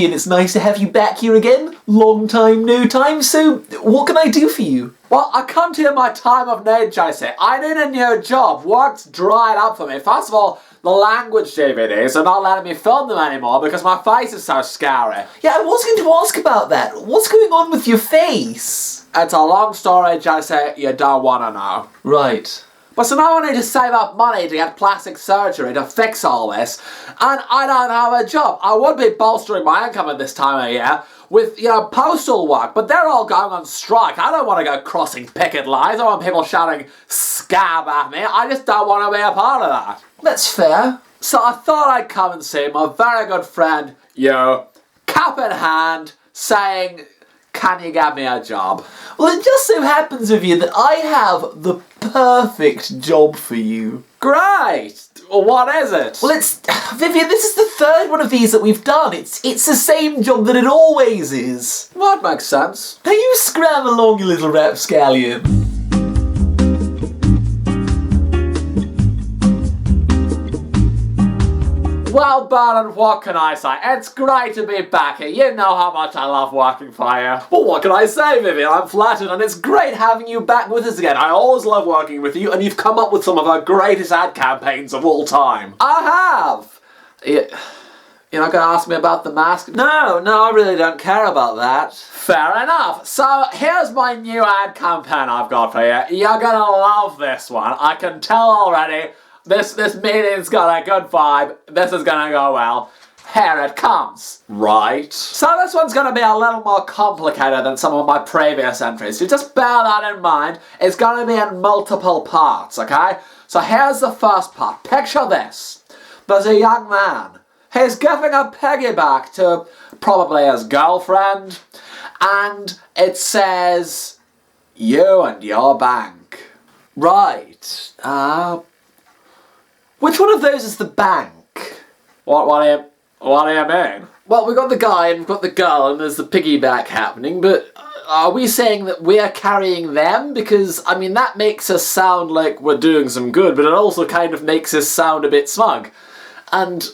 Vivian, it's nice to have you back here again. Long time, no time. So, what can I do for you? Well, I come to you in my time of need, JC. I need a new job. Work's dried up for me. First of all, the language DVDs are not letting me film them anymore because my face is so scary. Yeah, I was going to ask about that. What's going on with your face? It's a long story, JC. You don't want to know. Right. But so now I need to save up money to get plastic surgery to fix all this, and I don't have a job. I would be bolstering my income at this time of year with, postal work, but they're all going on strike. I don't want to go crossing picket lines. I want people shouting scab at me. I just don't want to be a part of that. That's fair. So I thought I'd come and see my very good friend, cap in hand, saying, can you get me a job? Well, it just so happens, Vivian, that I have the perfect job for you. Great! Well, what is it? Well, Vivian, this is the third one of these that we've done. It's the same job that it always is. That makes sense. Now you scram along, you little rapscallion. Well, Bernard, what can I say? It's great to be back here. You know how much I love working for you. Well, what can I say, Vivian? I'm flattered, and it's great having you back with us again. I always love working with you, and you've come up with some of our greatest ad campaigns of all time. I have! You're not going to ask me about the mask? No, I really don't care about that. Fair enough. So, here's my new ad campaign I've got for you. You're going to love this one. I can tell already. This meeting's got a good vibe. This is gonna go well. Here it comes. Right. So this one's gonna be a little more complicated than some of my previous entries. So just bear that in mind. It's gonna be in multiple parts, okay? So here's the first part. Picture this. There's a young man. He's giving a piggyback to probably his girlfriend. And it says, you and your bank. Right. Which one of those is the bank? What do you mean? Well, we've got the guy and we've got the girl and there's the piggyback happening, but are we saying that we're carrying them? Because, I mean, that makes us sound like we're doing some good, but it also kind of makes us sound a bit smug. And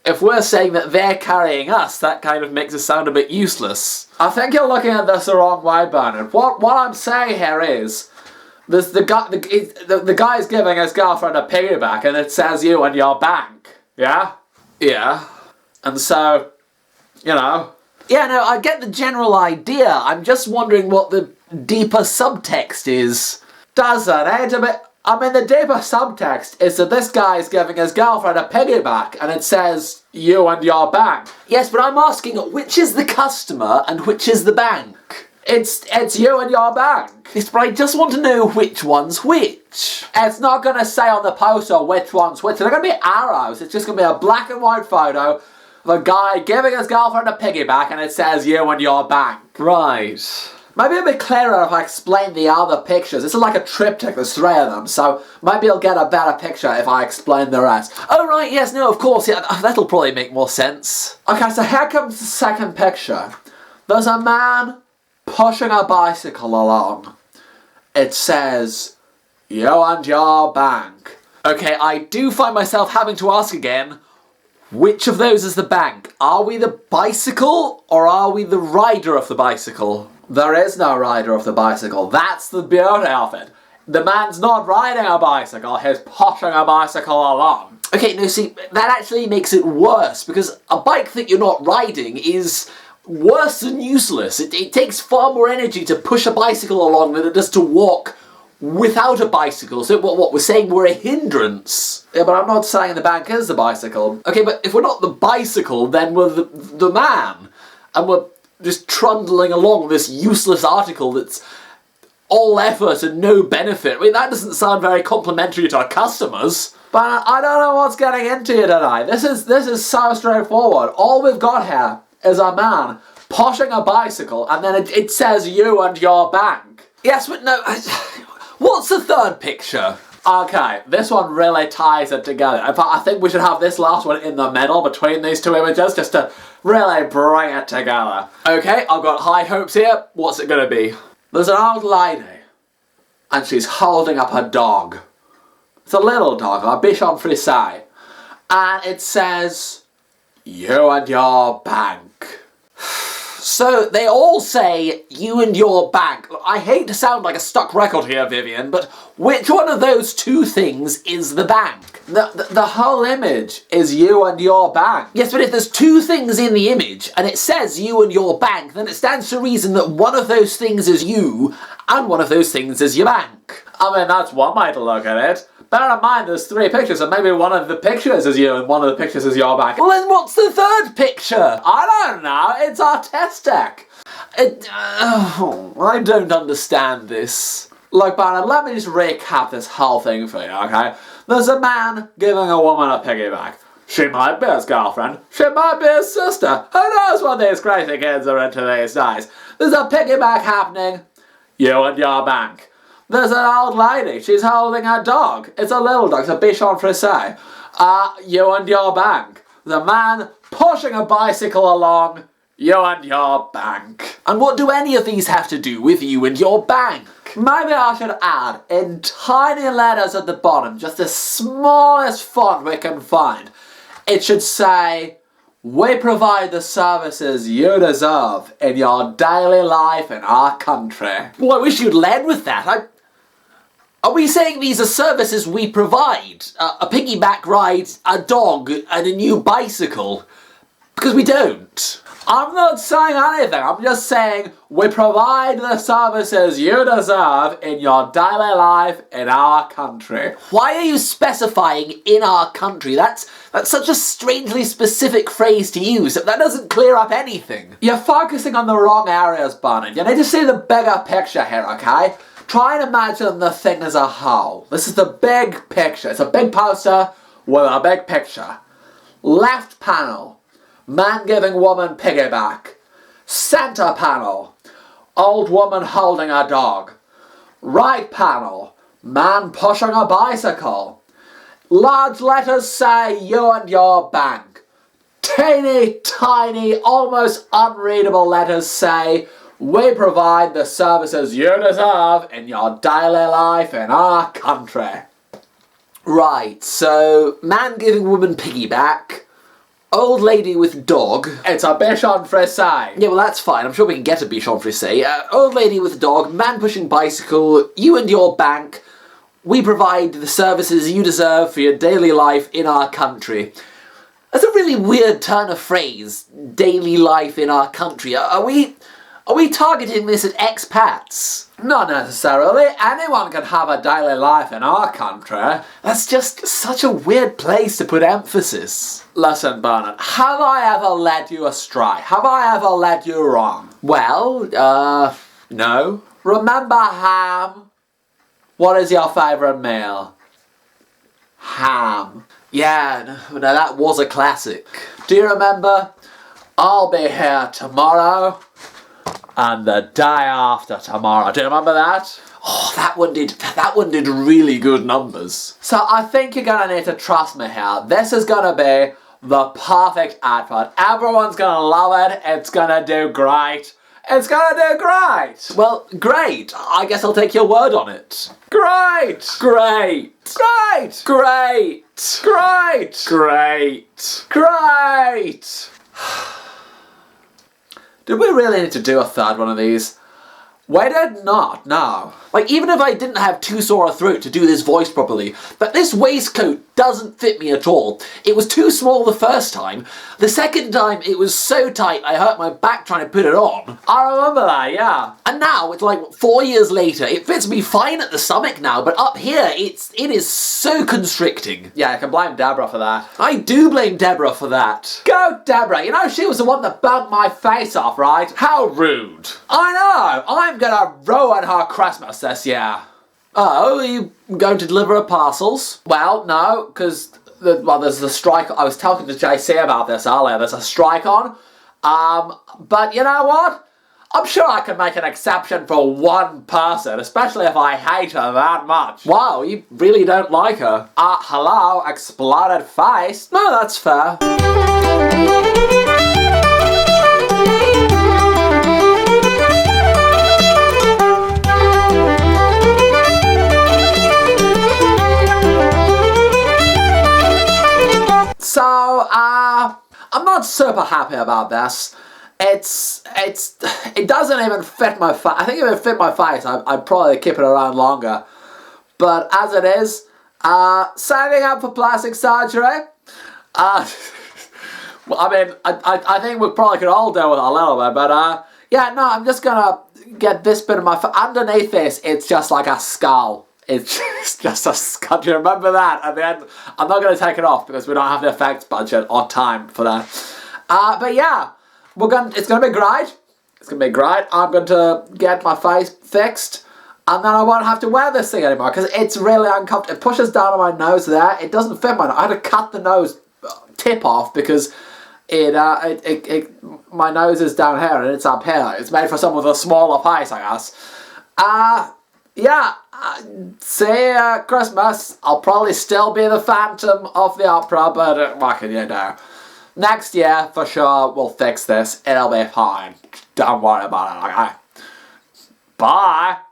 if we're saying that they're carrying us, that kind of makes us sound a bit useless. I think you're looking at this the wrong way, Bernard. What I'm saying here is, there's the guy's giving his girlfriend a piggyback and it says you and your bank. Yeah? Yeah. And so, Yeah, no, I get the general idea. I'm just wondering what the deeper subtext is. Does it, eh? The deeper subtext is that this guy's giving his girlfriend a piggyback and it says you and your bank. Yes, but I'm asking which is the customer and which is the bank? It's you and your bank. Yes, but I just want to know which one's which. It's not going to say on the poster which one's which. They're going to be arrows. It's just going to be a black and white photo of a guy giving his girlfriend a piggyback and it says you and your bank. Right. Maybe a bit clearer if I explain the other pictures. This is like a triptych, there's 3 of them, so maybe you'll get a better picture if I explain the rest. Oh right, yes, no, of course, yeah, that'll probably make more sense. Okay, so here comes the second picture. There's a man pushing a bicycle along. It says, you and your bank. Okay, I do find myself having to ask again, which of those is the bank? Are we the bicycle, or are we the rider of the bicycle? There is no rider of the bicycle. That's the beauty of it. The man's not riding a bicycle, he's pushing a bicycle along. Okay, no, see, that actually makes it worse, because a bike that you're not riding is worse than useless. It takes far more energy to push a bicycle along than it does to walk without a bicycle. So what we're saying, we're a hindrance. Yeah, but I'm not saying the bank is the bicycle. Okay, but if we're not the bicycle, then we're the man. And we're just trundling along this useless article that's all effort and no benefit. I mean, that doesn't sound very complimentary to our customers. But I don't know what's getting into you tonight. This is so straightforward. All we've got here is a man pushing a bicycle and then it says you and your bank. Yes, but no, what's the third picture? Okay, this one really ties it together. In fact, I think we should have this last one in the middle between these 2 images just to really bring it together. Okay, I've got high hopes here. What's it gonna be? There's an old lady and she's holding up her dog. It's a little dog, a bichon frise. And it says, you and your bank. So they all say you and your bank. Look, I hate to sound like a stuck record here, Vivian, but which one of those two things is the bank? The whole image is you and your bank. Yes, but if there's two things in the image and it says you and your bank, then it stands to reason that one of those things is you and one of those things is your bank. I mean, that's one way to look at it. Bear in mind there's 3 pictures and maybe one of the pictures is you and one of the pictures is your bank. Well, then what's the third picture? I don't know, it's artistic. I don't understand this. Look, Barnett, let me just recap this whole thing for you, okay? There's a man giving a woman a piggyback. She might be his girlfriend. She might be his sister. Who knows what these crazy kids are into these days? There's a piggyback happening. You and your bank. There's an old lady. She's holding a dog. It's a little dog. It's a bichon frise. You and your bank. The man pushing a bicycle along. You and your bank. And what do any of these have to do with you and your bank? Maybe I should add, in tiny letters at the bottom, just the smallest font we can find, it should say, we provide the services you deserve in your daily life in our country. Well, I wish you'd led with that. Are we saying these are services we provide? A piggyback ride, a dog, and a new bicycle? Because we don't. I'm not saying anything, I'm just saying we provide the services you deserve in your daily life in our country. Why are you specifying in our country? That's such a strangely specific phrase to use. That doesn't clear up anything. You're focusing on the wrong areas, Barney. You need to see the bigger picture here, okay? Try and imagine the thing as a whole. This is the big picture. It's a big poster with a big picture. Left panel. Man giving woman piggyback. Center panel. Old woman holding a dog. Right panel. Man pushing a bicycle. Large letters say you and your bank. Teeny tiny, almost unreadable letters say we provide the services you deserve in your daily life in our country. Right, so man giving woman piggyback. Old lady with dog. It's a bichon frise. Yeah, well that's fine. I'm sure we can get a bichon frise. Old lady with dog, man pushing bicycle, you and your bank. We provide the services you deserve for your daily life in our country. That's a really weird turn of phrase. Daily life in our country. Are we targeting this at expats? Not necessarily. Anyone can have a daily life in our country. That's just such a weird place to put emphasis. Listen, Bernard, have I ever led you astray? Have I ever led you wrong? Well, no. Remember ham? What is your favourite meal? Ham. Yeah, no, that was a classic. Do you remember? I'll be here tomorrow and the day after tomorrow. Do you remember that? Oh, that one did really good numbers. So I think you're gonna need to trust me here. This is gonna be the perfect advert. Everyone's gonna love it. It's gonna do great. It's gonna do great. Well, great. I guess I'll take your word on it. Great. Great. Great. Great. Great. Great. Great. Did we really need to do a third one of these? We did not, no. Like, even if I didn't have too sore a throat to do this voice properly, but this waistcoat doesn't fit me at all. It was too small the first time. The second time, it was so tight I hurt my back trying to put it on. I remember that, yeah. And now, it's like 4 years later, it fits me fine at the stomach now, but up here, it is so constricting. Yeah, I can blame Deborah for that. I do blame Deborah for that. Go Deborah, you know she was the one that burnt my face off, right? How rude. I know, I'm gonna ruin her Christmas this year. Oh, are you going to deliver her parcels? Well, no, because there's the strike. I was talking to JC about this earlier. There's a strike on. But you know what? I'm sure I can make an exception for one person, especially if I hate her that much. Wow, you really don't like her. Hello, exploded face. No, that's fair. So, I'm not super happy about this. it doesn't even fit my face. I think if it fit my face, I'd probably keep it around longer. But as it is, signing up for plastic surgery. Well, I mean, I think we probably could all do with it a little bit, but yeah, no, I'm just gonna get this bit of my face. Underneath this, it's just like a skull. It's just a skull. Do you remember that? And then I'm not gonna take it off because we don't have the effects budget or time for that. But yeah, it's gonna be great. It's gonna be great. I'm going to get my face fixed, and then I won't have to wear this thing anymore because it's really uncomfortable. It pushes down on my nose there. It doesn't fit my nose. I had to cut the nose tip off because my nose is down here and it's up here. It's made for someone with a smaller face, I guess. Yeah, see Christmas. I'll probably still be the Phantom of the Opera, but what can you do? Next year, for sure, we'll fix this. It'll be fine. Don't worry about it, okay? Bye!